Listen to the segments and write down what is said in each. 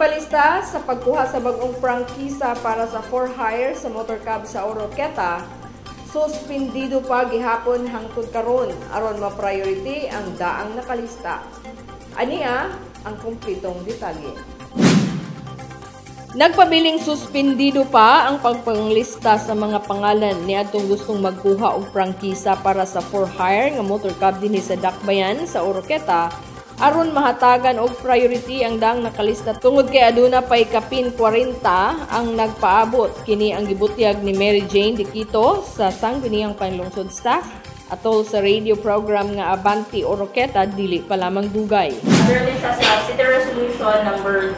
Magpalista sa pagkuha sa bagong prangkisa para sa for hire sa motorcab sa Oroqueta, suspindido pa gihapon hangtod karon aron ma-priority ang daang nakalista. Ania ang kumpletong detalye. Nagpabiling suspindido pa ang pagpanglista sa mga pangalan ni atong gustong magkuha og prangkisa para sa for hire nga motorcab dinhi sa Dakbayan sa Oroqueta aron mahatagan og priority ang daang nakalista tungod kay aduna pay kapin 40 ang nagpaabot. Kini ang gibutyag ni Mary Jane Diquito sa Sangguniang Panlungsod Staff atol sa radio program nga Abanti Oroqueta dili pa lamang dugay. Under sa City Resolution number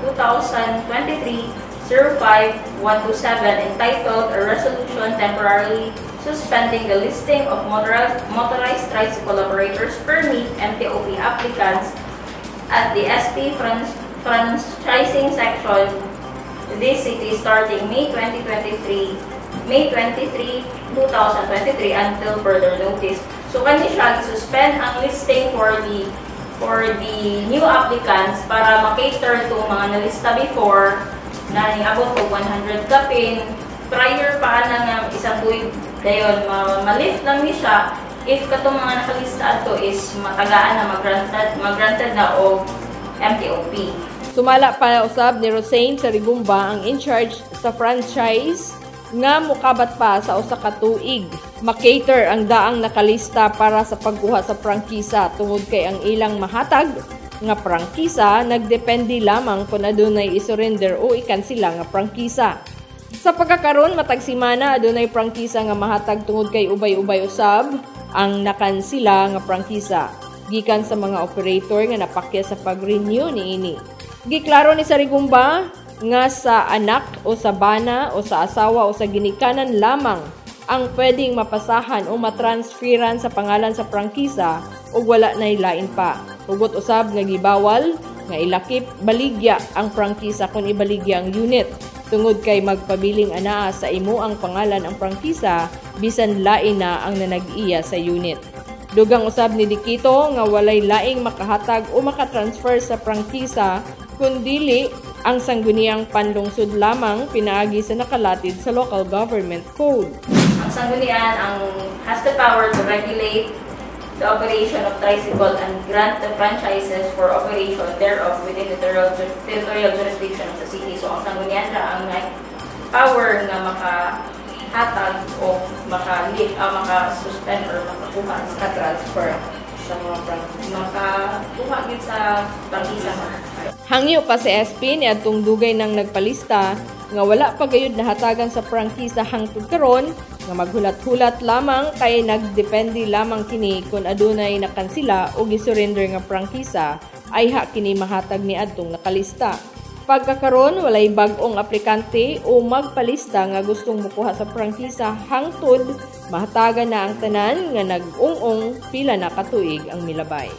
2023-05127 entitled A Resolution Temporarily Suspending the Listing of Motorized Tricycle Operators Permit MTOP applicants at the SP Franchising Section this city starting May 23, 2023 until further notice. So kani siya suspend ang listing for the new applicants para makater to mga nalista before na niabot og 100 kapin prior pa na nga isang tuig dayon ma-lift lang ni siya if katong mga nakalista ato is matagaan na mag-granted na og MTOP. Sumala pa usab ni Rosane sa Rigumba ang in charge sa franchise nga mukabat pa sa usa ka tuig makater ang daang nakalista para sa pagkuha sa prangkisa tungod kay ang ilang mahatag nga prangkisa nagdepende lamang kung adunay isurrender o ikansila nga prangkisa. Sa pagkakaron matag semana adunay prangkisa nga mahatag tungod kay ubay-ubay usab ang nakansila nga prangkisa gikan sa mga operator nga napakya sa pag-renew niini. Giklaro ni Sarigumba nga sa anak o sa bana o sa asawa o sa ginikanan lamang ang pwedeng mapasahan o matransferan sa pangalan sa prangkisa o wala na ilain pa. Hugot usab nga gibawal nga ilakip baligya ang prangkisa kung ibaligya ang unit tungod kay magpabiling anaa sa imo ang pangalan ang prangkisa bisan lain na ang nanag-iya sa unit. Dugang usab ni Diquito nga walay laing makahatag o makatransfer sa prangkisa kundili ang Sangguniang Panlungsod lamang pinaagi sa nakalatid sa Local Government Code. Ang Sanggunian has the power to regulate the operation of tricycle and grant the franchises for operation thereof within the territorial jurisdiction of the city. So ang Sanggunian ang power nga makahatag o maka-suspend or makakuha sa transfer sa mga makakuha sa prangkisa. Hangyo pa si SP ni atong dugay nang nagpalista nga wala pa gayud nahatagan sa prangkisa hangtod karon nga maghulat-hulat lamang kay nagdepende lamang kini kung adunay nakansila o gisurrender nga prangkisa ay kini mahatag ni adtong nakalista. Pagkakaron walay bag-ong aplikante o magpalista nga gustong mukuha sa prangkisa hangtod mahatagan na ang tanan nga nag-ung-ung pila na katuig ang milabay.